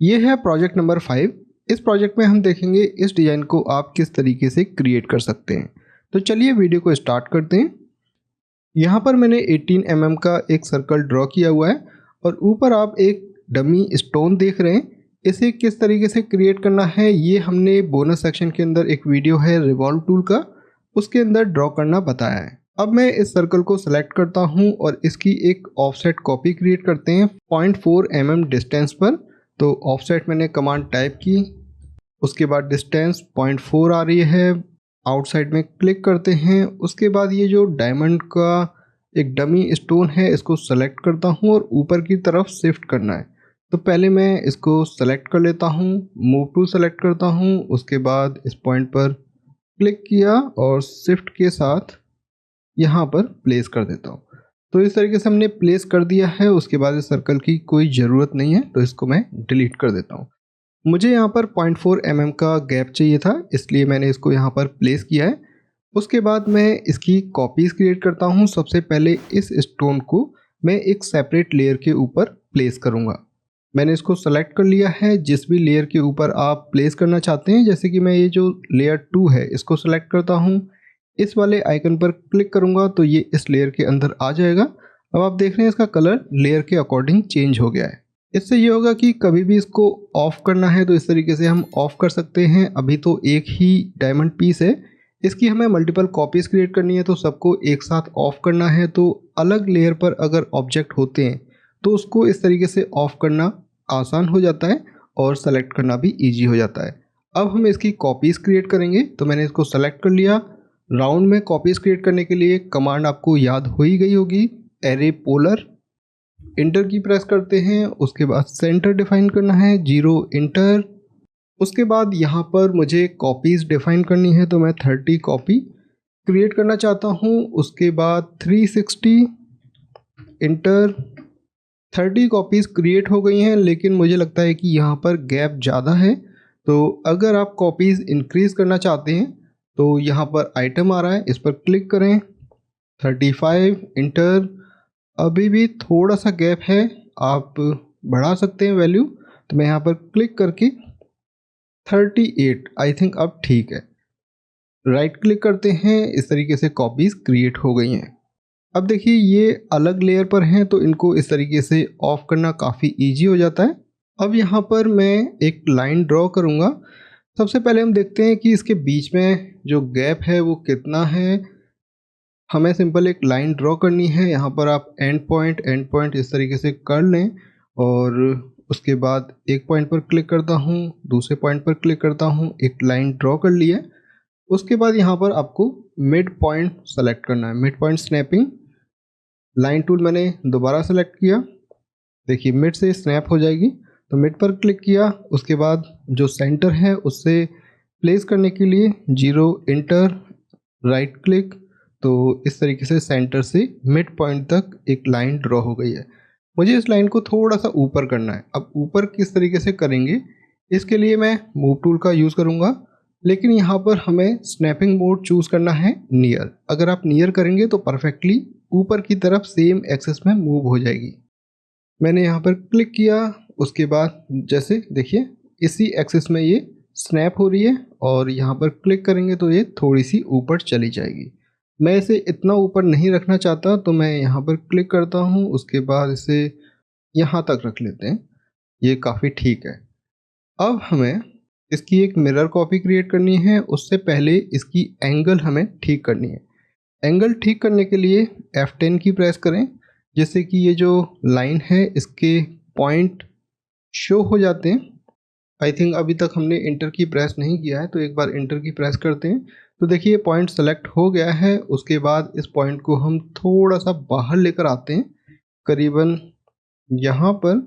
ये है project number 5। इस प्रोजेक्ट में हम देखेंगे इस डिज़ाइन को आप किस तरीके से क्रिएट कर सकते हैं। तो चलिए वीडियो को स्टार्ट करते हैं। यहाँ पर मैंने 18 mm का एक सर्कल ड्रॉ किया हुआ है और ऊपर आप एक डमी स्टोन देख रहे हैं। इसे किस तरीके से क्रिएट करना है ये हमने बोनस सेक्शन के अंदर एक वीडियो है रिवॉल्व टूल का, उसके अंदर ड्रॉ करना बताया है। अब मैं इस सर्कल को सिलेक्ट करता हूँ और इसकी एक ऑफसेट कॉपी क्रिएट करते हैं 0.4 mm डिस्टेंस पर। तो ऑफसेट मैंने कमांड टाइप की, उसके बाद डिस्टेंस 0.4 आ रही है, आउटसाइड में क्लिक करते हैं। उसके बाद ये जो डायमंड का एक डमी स्टोन है इसको सेलेक्ट करता हूँ और ऊपर की तरफ शिफ्ट करना है। तो पहले मैं इसको सेलेक्ट कर लेता हूँ, मूव टू सेलेक्ट करता हूँ, उसके बाद इस पॉइंट पर क्लिक किया और शिफ्ट के साथ यहाँ पर प्लेस कर देता हूँ। तो इस तरीके से हमने प्लेस कर दिया है। उसके बाद इस सर्कल की कोई ज़रूरत नहीं है तो इसको मैं डिलीट कर देता हूँ। मुझे यहाँ पर 0.4 mm का गैप चाहिए था, इसलिए मैंने इसको यहाँ पर प्लेस किया है। उसके बाद मैं इसकी कॉपीज़ क्रिएट करता हूँ। सबसे पहले इस स्टोन को मैं एक सेपरेट लेयर के ऊपर प्लेस करूँगा। मैंने इसको सेलेक्ट कर लिया है। जिस भी लेयर के ऊपर आप प्लेस करना चाहते हैं, जैसे कि मैं ये जो लेयर 2 है इसको सेलेक्ट करता हूँ, इस वाले आइकन पर क्लिक करूँगा तो ये इस लेयर के अंदर आ जाएगा। अब आप देख रहे हैं इसका कलर लेयर के अकॉर्डिंग चेंज हो गया है। इससे ये होगा कि कभी भी इसको ऑफ करना है तो इस तरीके से हम ऑफ कर सकते हैं। अभी तो एक ही डायमंड पीस है, इसकी हमें मल्टीपल कॉपीज़ क्रिएट करनी है तो सबको एक साथ ऑफ करना है। तो अलग लेयर पर अगर ऑब्जेक्ट होते हैं तो उसको इस तरीके से ऑफ करना आसान हो जाता है और सेलेक्ट करना भी ईजी हो जाता है। अब हम इसकी कॉपीज़ क्रिएट करेंगे। तो मैंने इसको सेलेक्ट कर लिया। राउंड में कॉपीज़ क्रिएट करने के लिए कमांड आपको याद हो ही गई होगी, एरे पोलर। इंटर की प्रेस करते हैं, उसके बाद सेंटर डिफाइन करना है, 0 इंटर। उसके बाद यहाँ पर मुझे कॉपीज़ डिफाइन करनी है तो मैं 30 कॉपी क्रिएट करना चाहता हूँ। उसके बाद 360 इंटर। 30 कॉपीज़ क्रिएट हो गई हैं, लेकिन मुझे लगता है कि यहाँ पर गैप ज़्यादा है। तो अगर आप कॉपीज़ इंक्रीज़ करना चाहते हैं तो यहाँ पर आइटम आ रहा है, इस पर क्लिक करें, 35 इंटर। अभी भी थोड़ा सा गैप है, आप बढ़ा सकते हैं वैल्यू। तो मैं यहाँ पर क्लिक करके 38, आई थिंक अब ठीक है। राइट क्लिक करते हैं, इस तरीके से कॉपीज़ क्रिएट हो गई हैं। अब देखिए ये अलग लेयर पर हैं तो इनको इस तरीके से ऑफ करना काफ़ी इजी हो जाता है। अब यहाँ पर मैं एक लाइन ड्रॉ करूँगा। सबसे पहले हम देखते हैं कि इसके बीच में जो गैप है वो कितना है। हमें सिंपल एक लाइन ड्रॉ करनी है। यहाँ पर आप एंड पॉइंट इस तरीके से कर लें और उसके बाद एक पॉइंट पर क्लिक करता हूँ, दूसरे पॉइंट पर क्लिक करता हूँ, एक लाइन ड्रॉ कर ली है। उसके बाद यहाँ पर आपको मिड पॉइंट सेलेक्ट करना है, mid point snapping. Line tool मैंने दोबारा सेलेक्ट किया, देखिए मिड से स्नैप हो जाएगी। तो मिड पर क्लिक किया, उसके बाद जो सेंटर है उससे प्लेस करने के लिए 0 इंटर, राइट क्लिक। तो इस तरीके से सेंटर से मिड पॉइंट तक एक लाइन ड्रॉ हो गई है। मुझे इस लाइन को थोड़ा सा ऊपर करना है। अब ऊपर किस तरीके से करेंगे, इसके लिए मैं मूव टूल का यूज़ करूँगा, लेकिन यहाँ पर हमें स्नैपिंग मोड चूज़ करना है नियर। अगर आप नियर करेंगे तो परफेक्टली ऊपर की तरफ सेम एक्सेस में मूव हो जाएगी। मैंने यहाँ पर क्लिक किया, उसके बाद जैसे देखिए इसी एक्सेस में ये स्नैप हो रही है और यहाँ पर क्लिक करेंगे तो ये थोड़ी सी ऊपर चली जाएगी। मैं इसे इतना ऊपर नहीं रखना चाहता तो मैं यहाँ पर क्लिक करता हूँ, उसके बाद इसे यहाँ तक रख लेते हैं, ये काफ़ी ठीक है। अब हमें इसकी एक मिरर कॉपी क्रिएट करनी है। उससे पहले इसकी एंगल हमें ठीक करनी है। एंगल ठीक करने के लिए F10 की प्रेस करें, जिससे कि ये जो लाइन है इसके पॉइंट शो हो जाते हैं। आई थिंक अभी तक हमने इंटर की प्रेस नहीं किया है तो एक बार इंटर की प्रेस करते हैं। तो देखिए पॉइंट सेलेक्ट हो गया है। उसके बाद इस पॉइंट को हम थोड़ा सा बाहर लेकर आते हैं, करीबन यहाँ पर।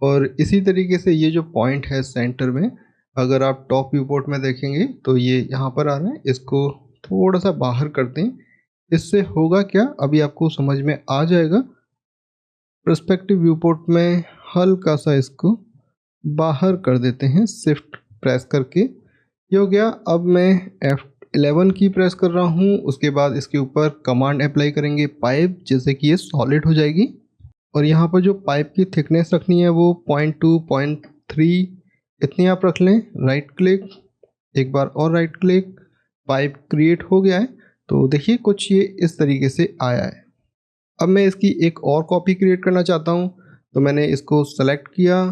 और इसी तरीके से ये जो पॉइंट है सेंटर में, अगर आप टॉप व्यू पोर्ट में देखेंगे तो ये यहाँ पर आ रहा है, इसको थोड़ा सा बाहर करते हैं। इससे होगा क्या, अभी आपको समझ में आ जाएगा। पर्सपेक्टिव व्यू पोर्ट में हल्का सा इसको बाहर कर देते हैं शिफ्ट प्रेस करके, ये हो गया। अब मैं F11 की प्रेस कर रहा हूँ। उसके बाद इसके ऊपर कमांड अप्लाई करेंगे पाइप, जैसे कि ये सॉलिड हो जाएगी। और यहाँ पर जो पाइप की थिकनेस रखनी है वो 0.2 3 इतनी आप रख लें। राइट क्लिक, एक बार और राइट क्लिक, पाइप क्रिएट हो गया है। तो देखिए कुछ ये इस तरीके से आया है। अब मैं इसकी एक और कॉपी क्रिएट करना चाहता हूँ, तो मैंने इसको सेलेक्ट किया।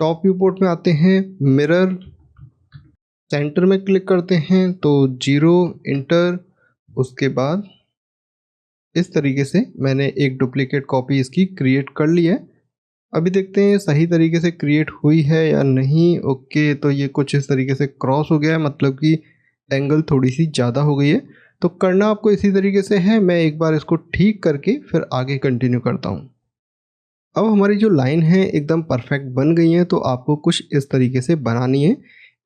टॉप व्यू पोर्ट में आते हैं, मिरर, सेंटर में क्लिक करते हैं तो 0 इंटर। उसके बाद इस तरीके से मैंने एक डुप्लीकेट कॉपी इसकी क्रिएट कर ली है। अभी देखते हैं सही तरीके से क्रिएट हुई है या नहीं। ओके, तो ये कुछ इस तरीके से क्रॉस हो गया है, मतलब कि एंगल थोड़ी सी ज़्यादा हो गई है। तो करना आपको इसी तरीके से है। मैं एक बार इसको ठीक करके फिर आगे कंटिन्यू करता हूँ। अब हमारी जो लाइन है एकदम परफेक्ट बन गई है, तो आपको कुछ इस तरीके से बनानी है।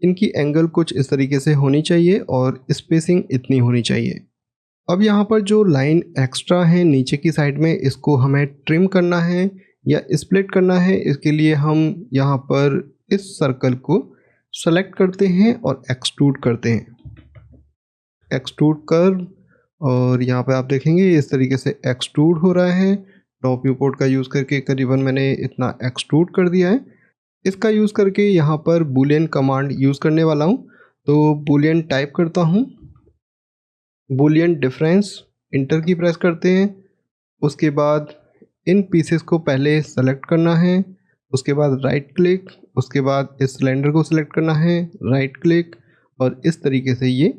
इनकी एंगल कुछ इस तरीके से होनी चाहिए और स्पेसिंग इतनी होनी चाहिए। अब यहाँ पर जो लाइन एक्स्ट्रा है नीचे की साइड में, इसको हमें ट्रिम करना है या स्प्लिट करना है। इसके लिए हम यहाँ पर इस सर्कल को सेलेक्ट करते हैं और एक्सट्रूड करते हैं। एक्सट्रूड कर, और यहाँ पे आप देखेंगे इस तरीके से एक्सट्रूड हो रहा है। टॉप व्यू पोर्ट का यूज़ करके करीबन मैंने इतना एक्सट्रूड कर दिया है। इसका यूज़ करके यहाँ पर बूलियन कमांड यूज़ करने वाला हूँ। तो बूलियन टाइप करता हूँ, बूलियन डिफरेंस, इंटर की प्रेस करते हैं। उसके बाद इन पीसेस को पहले सेलेक्ट करना है, उसके बाद राइट क्लिक, उसके बाद इस सिलेंडर को सिलेक्ट करना है, राइट क्लिक, और इस तरीके से ये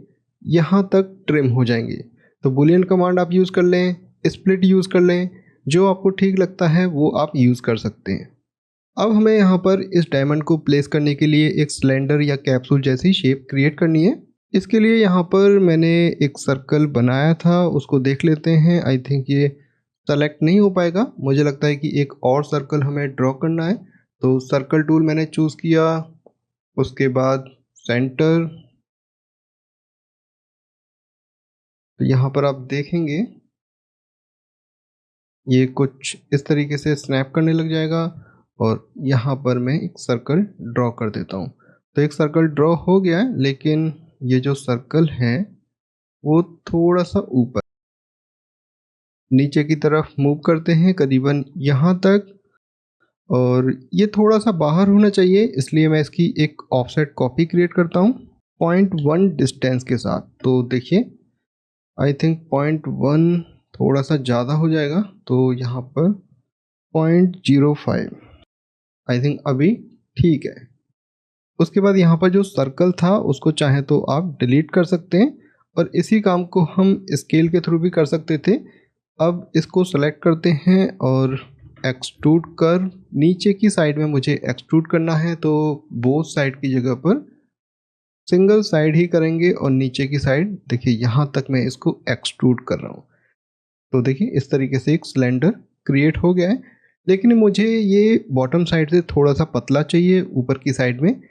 यहाँ तक ट्रिम हो जाएंगे। तो बूलियन कमांड आप यूज़ कर लें, स्प्लिट यूज़ कर लें, जो आपको ठीक लगता है वो आप यूज़ कर सकते हैं। अब हमें यहाँ पर इस डायमंड को प्लेस करने के लिए एक सिलेंडर या कैप्सूल जैसी शेप क्रिएट करनी है। इसके लिए यहाँ पर मैंने एक सर्कल बनाया था, उसको देख लेते हैं। आई थिंक ये सेलेक्ट नहीं हो पाएगा, मुझे लगता है कि एक और सर्कल हमें ड्रॉ करना है। तो सर्कल टूल मैंने चूज़ किया, उसके बाद सेंटर। तो यहाँ पर आप देखेंगे ये कुछ इस तरीके से स्नैप करने लग जाएगा, और यहाँ पर मैं एक सर्कल ड्रॉ कर देता हूँ। तो एक सर्कल ड्रॉ हो गया है, लेकिन ये जो सर्कल है वो थोड़ा सा ऊपर नीचे की तरफ मूव करते हैं, करीबन यहाँ तक। और ये थोड़ा सा बाहर होना चाहिए, इसलिए मैं इसकी एक ऑफसेट कॉपी क्रिएट करता हूँ 0.1 डिस्टेंस के साथ। तो देखिए आई थिंक 0.1 थोड़ा सा ज़्यादा हो जाएगा, तो यहाँ पर 0.05 आई थिंक अभी ठीक है। उसके बाद यहाँ पर जो सर्कल था उसको चाहे तो आप डिलीट कर सकते हैं, और इसी काम को हम स्केल के थ्रू भी कर सकते थे। अब इसको सेलेक्ट करते हैं और एक्सट्रूड कर, नीचे की साइड में मुझे एक्सट्रूड करना है, तो बोथ साइड की जगह पर सिंगल साइड ही करेंगे, और नीचे की साइड देखिए यहाँ तक मैं इसको एक्सट्रूड कर रहा हूँ। तो देखिए इस तरीके से एक सिलेंडर क्रिएट हो गया है, लेकिन मुझे ये बॉटम साइड से थोड़ा सा पतला चाहिए, ऊपर की साइड में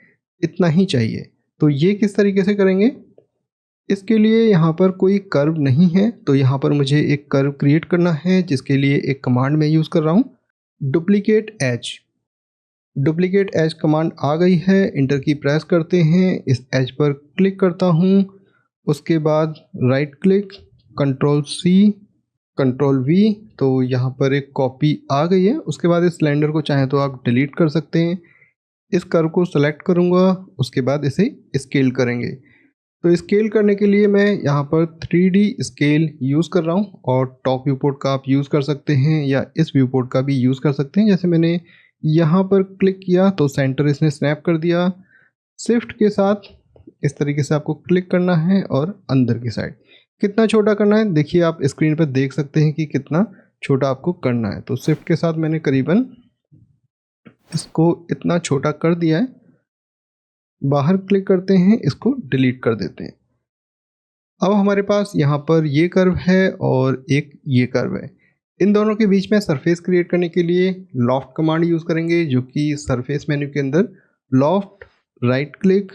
इतना ही चाहिए। तो ये किस तरीके से करेंगे, इसके लिए यहाँ पर कोई कर्व नहीं है, तो यहाँ पर मुझे एक कर्व क्रिएट करना है, जिसके लिए एक कमांड मैं यूज़ कर रहा हूँ, duplicate edge. Duplicate edge command आ गई है, इंटर की प्रेस करते हैं, इस एज पर क्लिक करता हूँ, उसके बाद right click, control C, control V. तो यहाँ पर एक कॉपी आ गई है। उसके बाद इस सिलेंडर को चाहे तो आप डिलीट कर सकते हैं। इस कर्व को सेलेक्ट करूँगा, उसके बाद इसे स्केल करेंगे। तो स्केल करने के लिए मैं यहाँ पर 3D स्केल यूज़ कर रहा हूँ, और टॉप व्यू पोर्ट का आप यूज़ कर सकते हैं या इस व्यू पोर्ट का भी यूज़ कर सकते हैं। जैसे मैंने यहाँ पर क्लिक किया तो सेंटर इसने स्नैप कर दिया। शिफ्ट के साथ इस तरीके से आपको क्लिक करना है, और अंदर की साइड कितना छोटा करना है देखिए आप स्क्रीन पर देख सकते हैं कि कितना छोटा आपको करना है। तो शिफ्ट के साथ मैंने करीबन इसको इतना छोटा कर दिया है। बाहर क्लिक करते हैं, इसको डिलीट कर देते हैं। अब हमारे पास यहाँ पर ये कर्व है और एक ये कर्व है। इन दोनों के बीच में सरफेस क्रिएट करने के लिए लॉफ्ट कमांड यूज़ करेंगे, जो कि सरफेस मेन्यू के अंदर लॉफ्ट, राइट क्लिक,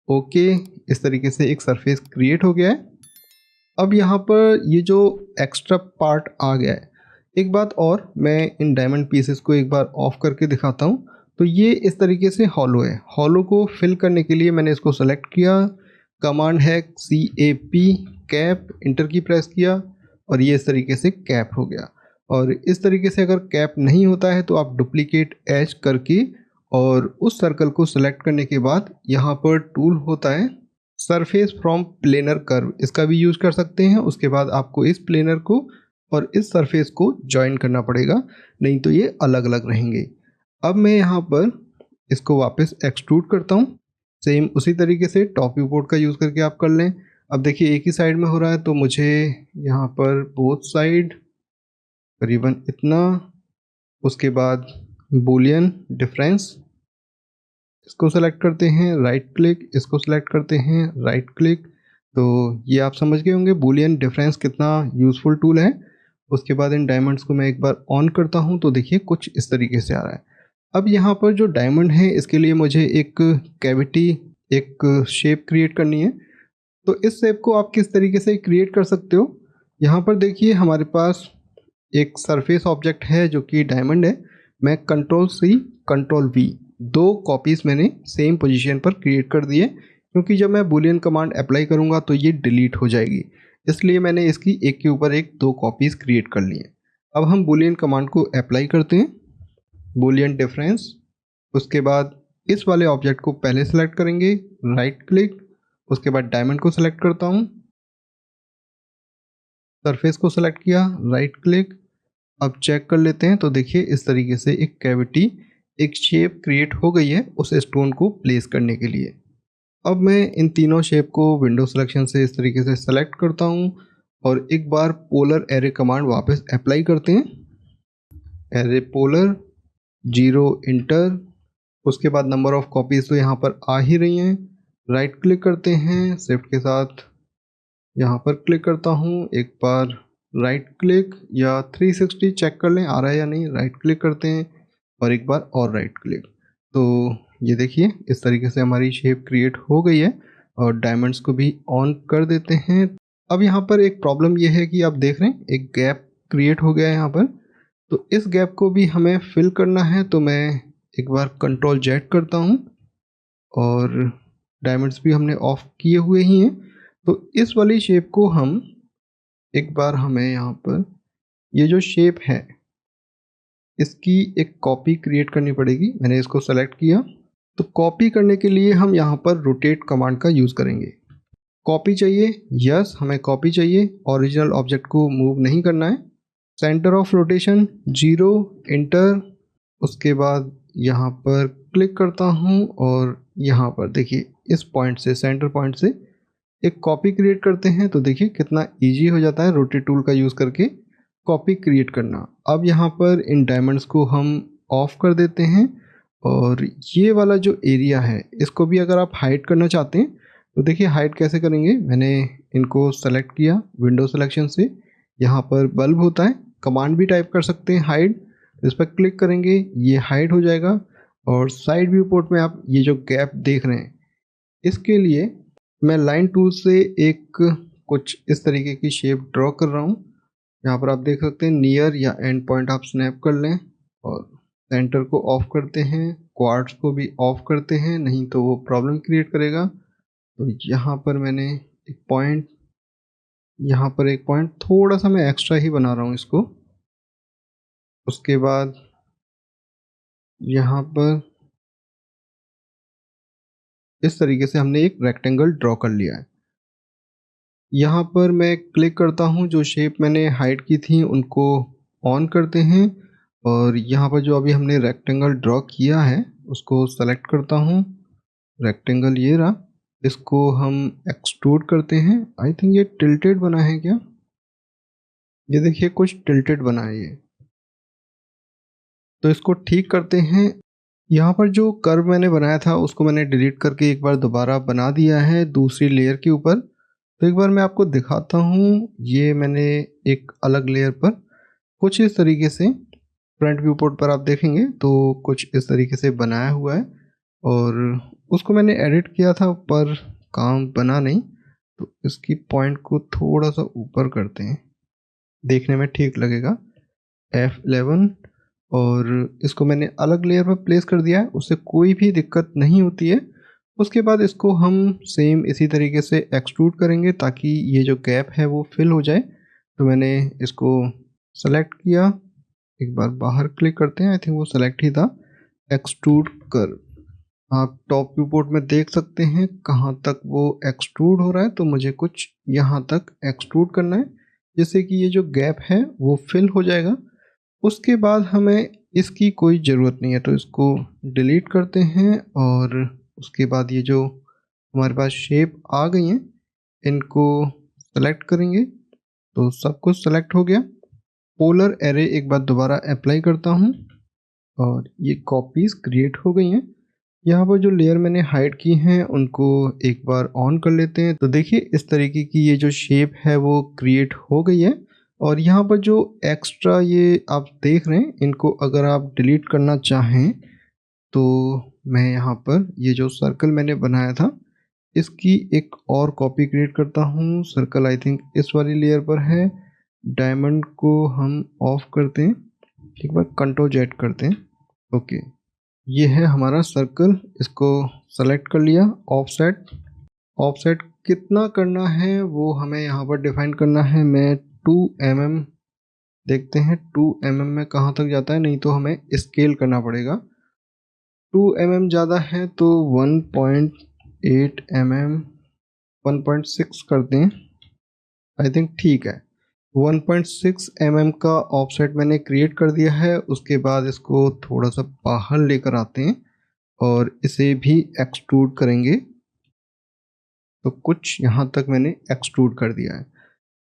ओके, इस तरीके से एक सरफेस क्रिएट हो गया है। अब यहाँ पर ये जो एक्स्ट्रा पार्ट आ गया है, एक बात और, मैं इन डायमंड पीसेस को एक बार ऑफ करके दिखाता हूँ। तो ये इस तरीके से हॉलो है। हॉलो को फिल करने के लिए मैंने इसको सेलेक्ट किया, कमांड है CAP कैप, इंटर की प्रेस किया, और ये इस तरीके से कैप हो गया। और इस तरीके से अगर कैप नहीं होता है तो आप डुप्लीकेट एज करके और उस सर्कल को सिलेक्ट करने के बाद यहाँ पर टूल होता है सरफेस फ्रॉम प्लेनर कर्व, इसका भी यूज़ कर सकते हैं। उसके बाद आपको इस प्लेनर को और इस सरफेस को जॉइन करना पड़ेगा, नहीं तो ये अलग अलग रहेंगे। अब मैं यहाँ पर इसको वापस एक्सट्रूड करता हूँ। सेम उसी तरीके से टॉप व्यू पोर्ट का यूज़ करके आप कर लें। अब देखिए एक ही साइड में हो रहा है, तो मुझे यहाँ पर बोथ साइड करीबन इतना, उसके बाद बूलियन डिफरेंस, इसको सेलेक्ट करते हैं, राइट क्लिक, इसको सेलेक्ट करते हैं, राइट क्लिक। तो ये आप समझ गए होंगे बूलियन डिफरेंस कितना यूज़फुल टूल है। उसके बाद इन डायमंड्स को मैं एक बार ऑन करता हूँ तो देखिए कुछ इस तरीके से आ रहा है। अब यहाँ पर जो डायमंड है इसके लिए मुझे एक कैविटी, एक शेप क्रिएट करनी है। तो इस शेप को आप किस तरीके से क्रिएट कर सकते हो, यहाँ पर देखिए हमारे पास एक सरफेस ऑब्जेक्ट है जो कि डायमंड है। मैं Ctrl+C Ctrl+V दो कॉपीज़ मैंने सेम पोजीशन पर क्रिएट कर दिए, क्योंकि जब मैं बूलियन कमांड अप्लाई करूँगा तो ये डिलीट हो जाएगी, इसलिए मैंने इसकी एक के ऊपर एक दो कॉपीज़ क्रिएट कर ली हैं। अब हम बूलियन कमांड को अप्लाई करते हैं, बूलियन डिफरेंस। उसके बाद इस वाले ऑब्जेक्ट को पहले सेलेक्ट करेंगे, राइट क्लिक, उसके बाद डायमंड को सेलेक्ट करता हूँ, सरफेस को सेलेक्ट किया, राइट क्लिक। अब चेक कर लेते हैं तो देखिए इस तरीके से एक कैविटी, एक शेप क्रिएट हो गई है उस स्टोन को प्लेस करने के लिए। अब मैं इन तीनों शेप को विंडो सिलेक्शन से इस तरीके से सेलेक्ट करता हूँ और एक बार पोलर एरे कमांड वापस अप्लाई करते हैं, एरे पोलर 0 इंटर। उसके बाद नंबर ऑफ कॉपीज़ तो यहाँ पर आ ही रही हैं, राइट क्लिक करते हैं, शिफ्ट के साथ यहाँ पर क्लिक करता हूँ, एक बार राइट क्लिक या 360 चेक कर लें आ रहा है या नहीं, राइट क्लिक करते हैं और एक बार और राइट क्लिक। तो ये देखिए इस तरीके से हमारी शेप क्रिएट हो गई है और डायमंड्स को भी ऑन कर देते हैं। अब यहाँ पर एक प्रॉब्लम ये है कि आप देख रहे हैं एक गैप क्रिएट हो गया है यहाँ पर, तो इस गैप को भी हमें फिल करना है। तो मैं एक बार Ctrl+Z करता हूँ और डायमंड्स भी हमने ऑफ किए हुए ही हैं। तो इस वाली शेप को हम एक बार, हमें यहाँ पर ये जो शेप है इसकी एक कॉपी क्रिएट करनी पड़ेगी। मैंने इसको सेलेक्ट किया, तो कॉपी करने के लिए हम यहाँ पर रोटेट कमांड का यूज़ करेंगे। कॉपी चाहिए, यस हमें कॉपी चाहिए, ओरिजिनल ऑब्जेक्ट को मूव नहीं करना है। Centre of rotation 0 inter. उसके बाद यहाँ पर क्लिक करता हूँ और यहाँ पर देखिए इस पॉइंट से, सेंटर पॉइंट से एक कॉपी क्रिएट करते हैं। तो देखिए कितना इजी हो जाता है रोटेट टूल का यूज़ करके कॉपी क्रिएट करना। अब यहाँ पर इन डायमंड्स को हम ऑफ कर देते हैं और ये वाला जो एरिया है इसको भी अगर आप हाइड करना चाहते हैं तो देखिए हाइड कैसे करेंगे। मैंने इनको सेलेक्ट किया विंडो सिलेक्शन से, यहाँ पर बल्ब होता है, कमांड भी टाइप कर सकते हैं हाइड, इस पर क्लिक करेंगे ये हाइड हो जाएगा। और साइड व्यू पोर्ट में आप ये जो गैप देख रहे हैं इसके लिए मैं लाइन टूल से एक कुछ इस तरीके की शेप ड्रॉ कर रहा हूँ। यहाँ पर आप देख सकते हैं नियर या एंड पॉइंट आप स्नैप कर लें और सेंटर को ऑफ करते हैं, क्वाड्स को भी ऑफ करते हैं, नहीं तो वो प्रॉब्लम क्रिएट करेगा। तो यहाँ पर मैंने एक पॉइंट, यहाँ पर एक पॉइंट थोड़ा सा मैं एक्स्ट्रा ही बना रहा हूँ इसको। उसके बाद यहाँ पर इस तरीके से हमने एक रेक्टेंगल ड्रॉ कर लिया है। यहाँ पर मैं क्लिक करता हूँ, जो शेप मैंने हाइड की थी उनको ऑन करते हैं और यहाँ पर जो अभी हमने रेक्टेंगल ड्रॉ किया है उसको सेलेक्ट करता हूँ, रेक्टेंगल ये रहा, इसको हम एक्सट्रूड करते हैं। आई थिंक ये टिल्टेड बना है क्या, ये देखिए कुछ टिल्टेड बना है ये, तो इसको ठीक करते हैं। यहाँ पर जो कर्व मैंने बनाया था उसको मैंने डिलीट करके एक बार दोबारा बना दिया है दूसरी लेयर के ऊपर। तो एक बार मैं आपको दिखाता हूँ, ये मैंने एक अलग लेयर पर कुछ इस तरीके से, फ्रंट व्यू पोर्ट पर आप देखेंगे तो कुछ इस तरीके से बनाया हुआ है और उसको मैंने एडिट किया था पर काम बना नहीं। तो इसकी पॉइंट को थोड़ा सा ऊपर करते हैं, देखने में ठीक लगेगा, F11, और इसको मैंने अलग लेयर पर प्लेस कर दिया है, उससे कोई भी दिक्कत नहीं होती है। उसके बाद इसको हम सेम इसी तरीके से एक्सट्रूड करेंगे ताकि ये जो गैप है वो फिल हो जाए। तो मैंने इसको सेलेक्ट किया, एक बार बाहर क्लिक करते हैं, आई थिंक वो सेलेक्ट ही था। Extrude curve. आप टॉप व्यू पोर्ट में देख सकते हैं कहाँ तक वो एक्सट्रूड हो रहा है, तो मुझे कुछ यहाँ तक एक्सट्रूड करना है जिससे कि ये जो गैप है वो फिल हो जाएगा। उसके बाद हमें इसकी कोई ज़रूरत नहीं है तो इसको डिलीट करते हैं और उसके बाद ये जो हमारे पास शेप आ गई हैं इनको सेलेक्ट करेंगे तो सब कुछ सेलेक्ट हो गया। पोलर एरे एक बार दोबारा अप्लाई करता हूँ और ये कॉपीज़ क्रिएट हो गई हैं। यहाँ पर जो लेयर मैंने हाइड की हैं उनको एक बार ऑन कर लेते हैं तो देखिए इस तरीके की ये जो शेप है वो क्रिएट हो गई है। और यहाँ पर जो एक्स्ट्रा ये आप देख रहे हैं इनको अगर आप डिलीट करना चाहें तो मैं यहाँ पर ये जो सर्कल मैंने बनाया था इसकी एक और कॉपी क्रिएट करता हूँ। सर्कल आई थिंक इस वाली लेयर पर है। डायमंड को हम ऑफ करते हैं, एक बार कंट्रोल जेड करते हैं। ओके, ये है हमारा सर्कल, इसको सेलेक्ट कर लिया। ऑफसेट कितना करना है वो हमें यहाँ पर डिफाइन करना है। मैं 2 mm देखते हैं 2 mm में कहाँ तक जाता है, नहीं तो हमें स्केल करना पड़ेगा। 2 mm ज़्यादा है तो 1.8 mm 1.6 करते हैं, आई थिंक ठीक है। 1.6 mm का ऑफसेट मैंने क्रिएट कर दिया है। उसके बाद इसको थोड़ा सा बाहर लेकर आते हैं और इसे भी एक्सट्रूड करेंगे। तो कुछ यहाँ तक मैंने एक्सट्रूड कर दिया है।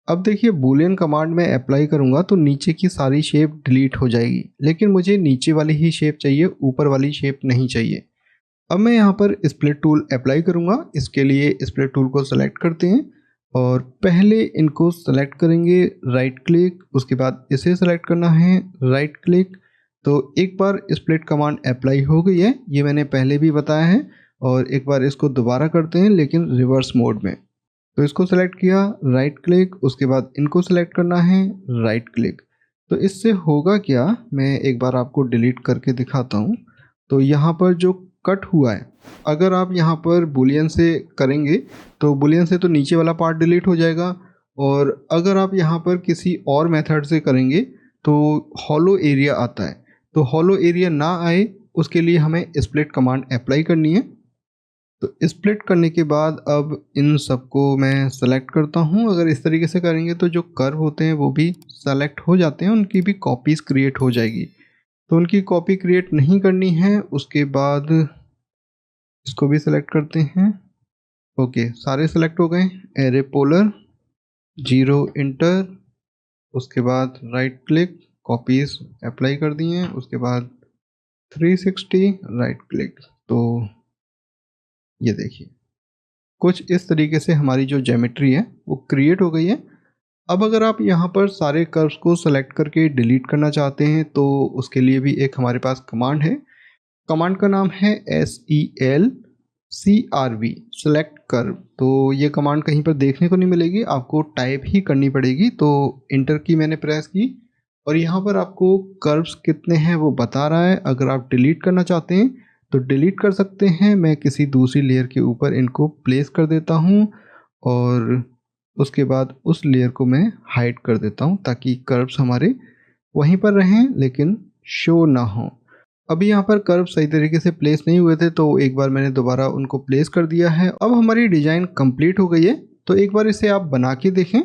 अब देखिए बूलियन कमांड में अप्लाई करूँगा तो नीचे की सारी शेप डिलीट हो जाएगी, लेकिन मुझे नीचे वाली ही शेप चाहिए, ऊपर वाली शेप नहीं चाहिए। अब मैं यहाँ पर स्प्लिट टूल अप्लाई करूँगा। इसके लिए स्प्लिट टूल को सेलेक्ट करते हैं और पहले इनको सेलेक्ट करेंगे, राइट क्लिक, उसके बाद इसे सेलेक्ट करना है, राइट क्लिक। तो एक बार स्प्लिट कमांड अप्लाई हो गई है, ये मैंने पहले भी बताया है। और एक बार इसको दोबारा करते हैं लेकिन रिवर्स मोड में। तो इसको सेलेक्ट किया, राइट क्लिक, उसके बाद इनको सेलेक्ट करना है, राइट क्लिक। तो इससे होगा क्या, मैं एक बार आपको डिलीट करके दिखाता हूँ। तो यहाँ पर जो कट हुआ है, अगर आप यहाँ पर बुलियन से करेंगे तो बुलियन से तो नीचे वाला पार्ट डिलीट हो जाएगा। और अगर आप यहाँ पर किसी और मेथड से करेंगे तो हॉलो एरिया आता है। तो हॉलो एरिया ना आए उसके लिए हमें स्प्लिट कमांड अप्लाई करनी है। तो स्प्लिट करने के बाद अब इन सबको मैं सेलेक्ट करता हूँ। अगर इस तरीके से करेंगे तो जो कर्व होते हैं वो भी सेलेक्ट हो जाते हैं, उनकी भी कॉपीज़ क्रिएट हो जाएगी। तो उनकी कॉपी क्रिएट नहीं करनी है। उसके बाद इसको भी सेलेक्ट करते हैं। ओके, सारे सेलेक्ट हो गए। एरे पोलर 0 इंटर, उसके बाद राइट क्लिक, कॉपीज़ अप्लाई कर दी हैं। उसके बाद 360 राइट क्लिक। तो ये देखिए कुछ इस तरीके से हमारी जो ज्योमेट्री है वो क्रिएट हो गई है। अब अगर आप यहाँ पर सारे कर्व्स को सेलेक्ट करके डिलीट करना चाहते हैं तो उसके लिए भी एक हमारे पास कमांड है। कमांड का नाम है SELCRV, सेलेक्ट कर्व। तो ये कमांड कहीं पर देखने को नहीं मिलेगी, आपको टाइप ही करनी पड़ेगी। तो इंटर की मैंने प्रेस की और यहाँ पर आपको कर्व्स कितने हैं वो बता रहा है। अगर आप डिलीट करना चाहते हैं तो डिलीट कर सकते हैं। मैं किसी दूसरी लेयर के ऊपर इनको प्लेस कर देता हूँ और उसके बाद उस लेयर को मैं हाइड कर देता हूँ ताकि कर्व्स हमारे वहीं पर रहें लेकिन शो ना हो। अभी यहाँ पर कर्व सही तरीके से प्लेस नहीं हुए थे तो एक बार मैंने दोबारा उनको प्लेस कर दिया है। अब हमारी डिज़ाइन कंप्लीट हो गई है। तो एक बार इसे आप बना के देखें।